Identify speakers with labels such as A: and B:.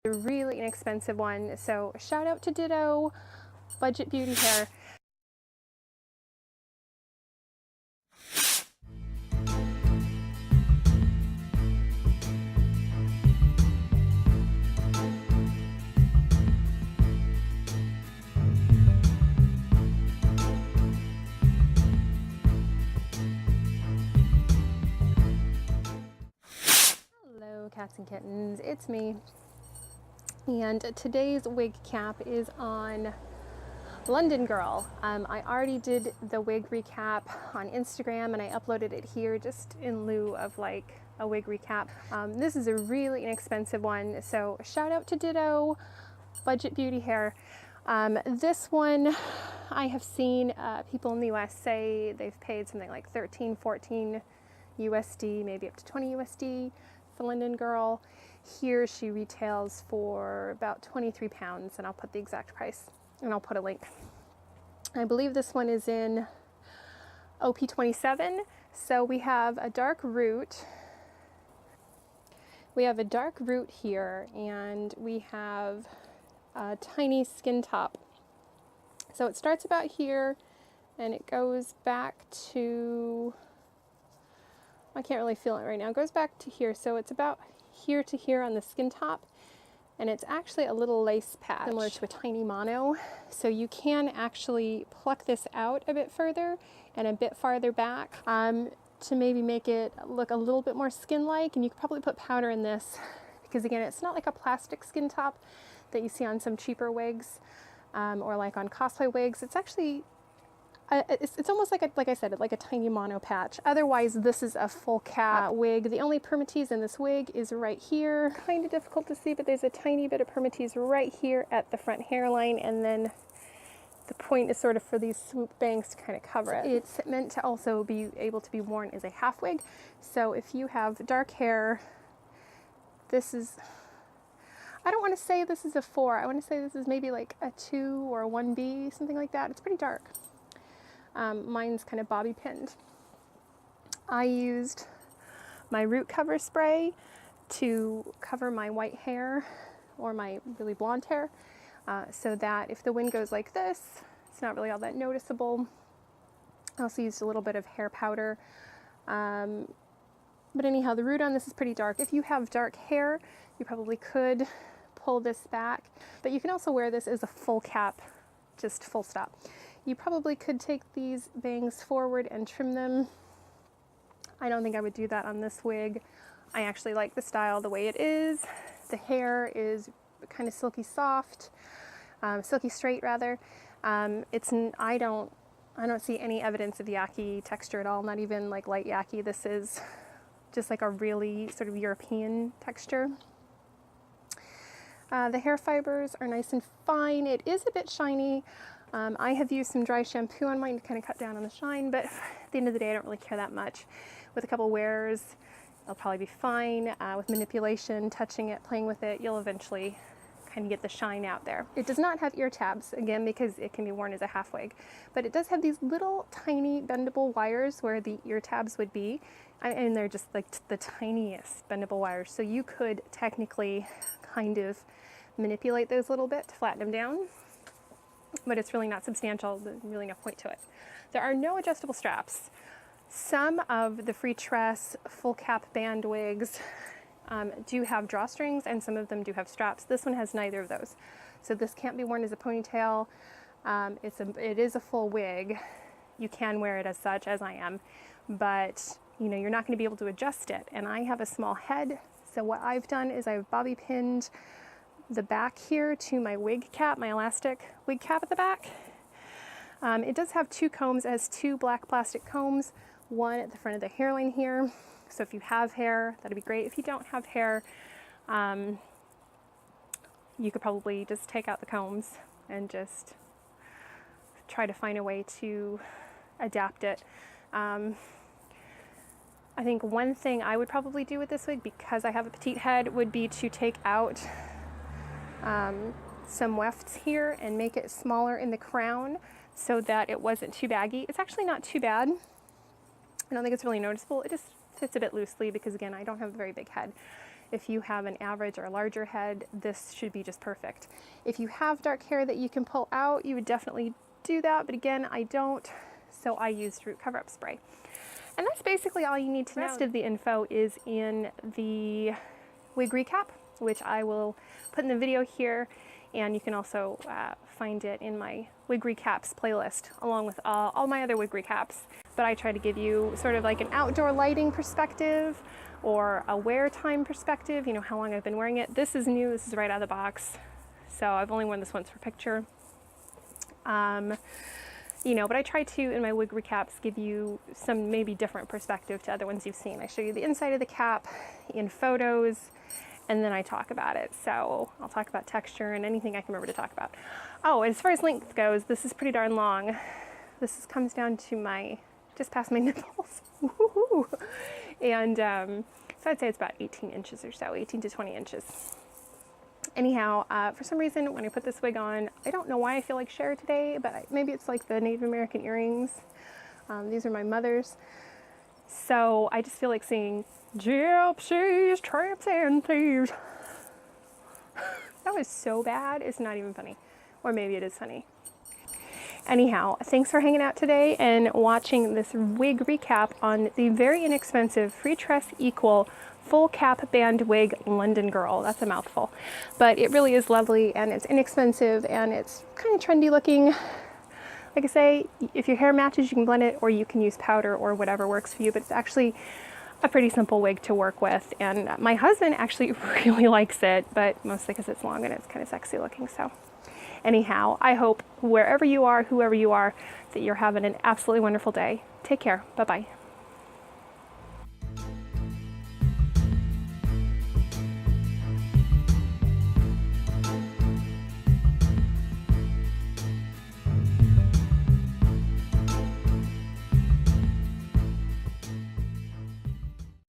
A: A really inexpensive one, so shout out to Ditto Budget Beauty Hair. Hello cats and kittens, it's me. And today's wig cap is on London Girl. I already did the wig recap on Instagram and I uploaded it here just in lieu of like a wig recap. This is a really inexpensive one, so shout out to Ditto Budget Beauty Hair. This one I have seen people in the US say they've paid something like 13, 14 USD, maybe up to 20 USD for London Girl. Here she retails for about 23 pounds, and I'll put the exact price and I'll put a link. I believe this one is in OP27. So we have a dark root. We have a dark root here, and we have a tiny skin top. So it starts about here and it goes back to, I can't really feel it right now. It goes back to here. So it's about here to here on the skin top, and it's actually a little lace patch similar to a tiny mono. So you can actually pluck this out a bit further and a bit farther back to maybe make it look a little bit more skin-like, and you could probably put powder in this because again it's not like a plastic skin top that you see on some cheaper wigs or like on cosplay wigs. It's actually it's almost like I said, like a tiny mono patch. Otherwise, this is a full cap wig. The only permatease in this wig is right here. Kind of difficult to see, but there's a tiny bit of permatease right here at the front hairline, and then the point is sort of for these swoop bangs to kind of cover it. It's meant to also be able to be worn as a half wig. So if you have dark hair, this is, I don't want to say this is a 4. I want to say this is maybe like a 2 or a 1B, something like that. It's pretty dark. Mine's kind of bobby pinned. I used my root cover spray to cover my white hair or my really blonde hair so that if the wind goes like this, it's not really all that noticeable. I also used a little bit of hair powder. But anyhow, the root on this is pretty dark. If you have dark hair, you probably could pull this back, but you can also wear this as a full cap, just full stop. You probably could take these bangs forward and trim them. I don't think I would do that on this wig. I actually like the style the way it is. The hair is kind of silky soft, silky straight rather. I don't see any evidence of yaki texture at all, not even like light yaki. This is just like a really sort of European texture. The hair fibers are nice and fine. It is a bit shiny. I have used some dry shampoo on mine to kind of cut down on the shine, but at the end of the day, I don't really care that much. With a couple wears, it'll probably be fine. With manipulation, touching it, playing with it, you'll eventually kind of get the shine out there. It does not have ear tabs, again, because it can be worn as a half wig, but it does have these little tiny bendable wires where the ear tabs would be, and they're just like the tiniest bendable wires. So you could technically kind of manipulate those a little bit to flatten them down, but it's really not substantial. There's really no point to it. There are no adjustable straps. Some of the Freetress Full Cap Band wigs do have drawstrings, and some of them do have straps. This one has neither of those. So this can't be worn as a ponytail. It is a full wig. You can wear it as such, as I am, but you know, you're not going to be able to adjust it. And I have a small head, so what I've done is I've bobby pinned the back here to my wig cap, my elastic wig cap at the back. It does have 2 combs. It has 2 black plastic combs, one at the front of the hairline here. So if you have hair, that'd be great. If you don't have hair, you could probably just take out the combs and just try to find a way to adapt it. I think one thing I would probably do with this wig, because I have a petite head, would be to take out some wefts here and make it smaller in the crown so that it wasn't too baggy. It's actually not too bad. I don't think it's really noticeable. It just fits a bit loosely because, again, I don't have a very big head. If you have an average or larger head, this should be just perfect. If you have dark hair that you can pull out, you would definitely do that, but again, I don't, so I use root cover-up spray. And that's basically all you need to know. The rest of the info is in the wig recap, which I will put in the video here, and you can also find it in my wig recaps playlist, along with all my other wig recaps. But I try to give you sort of like an outdoor lighting perspective, or a wear time perspective, you know, how long I've been wearing it. This is new, this is right out of the box, so I've only worn this once for picture. You know, but I try to, in my wig recaps, give you some maybe different perspective to other ones you've seen. I show you the inside of the cap in photos, and then I talk about it. So I'll talk about texture and anything I can remember to talk about. Oh, and as far as length goes, this is pretty darn long. This comes down to just past my nipples. And so I'd say it's about 18 inches or so, 18 to 20 inches. Anyhow, for some reason, when I put this wig on, I don't know why I feel like Cher today, but maybe it's like the Native American earrings. These are my mother's. So I just feel like singing, gypsies, tramps, and thieves. That was so bad, it's not even funny. Or maybe it is funny. Anyhow, thanks for hanging out today and watching this wig recap on the very inexpensive Freetress Equal Fullcap Band wig London Girl. That's a mouthful, but it really is lovely, and it's inexpensive, and it's kind of trendy looking. Like I say, if your hair matches, you can blend it, or you can use powder or whatever works for you, but it's actually a pretty simple wig to work with, and my husband actually really likes it, but mostly because it's long and it's kind of sexy looking. So anyhow, I hope wherever you are, whoever you are, that you're having an absolutely wonderful day. Take care. Bye-bye.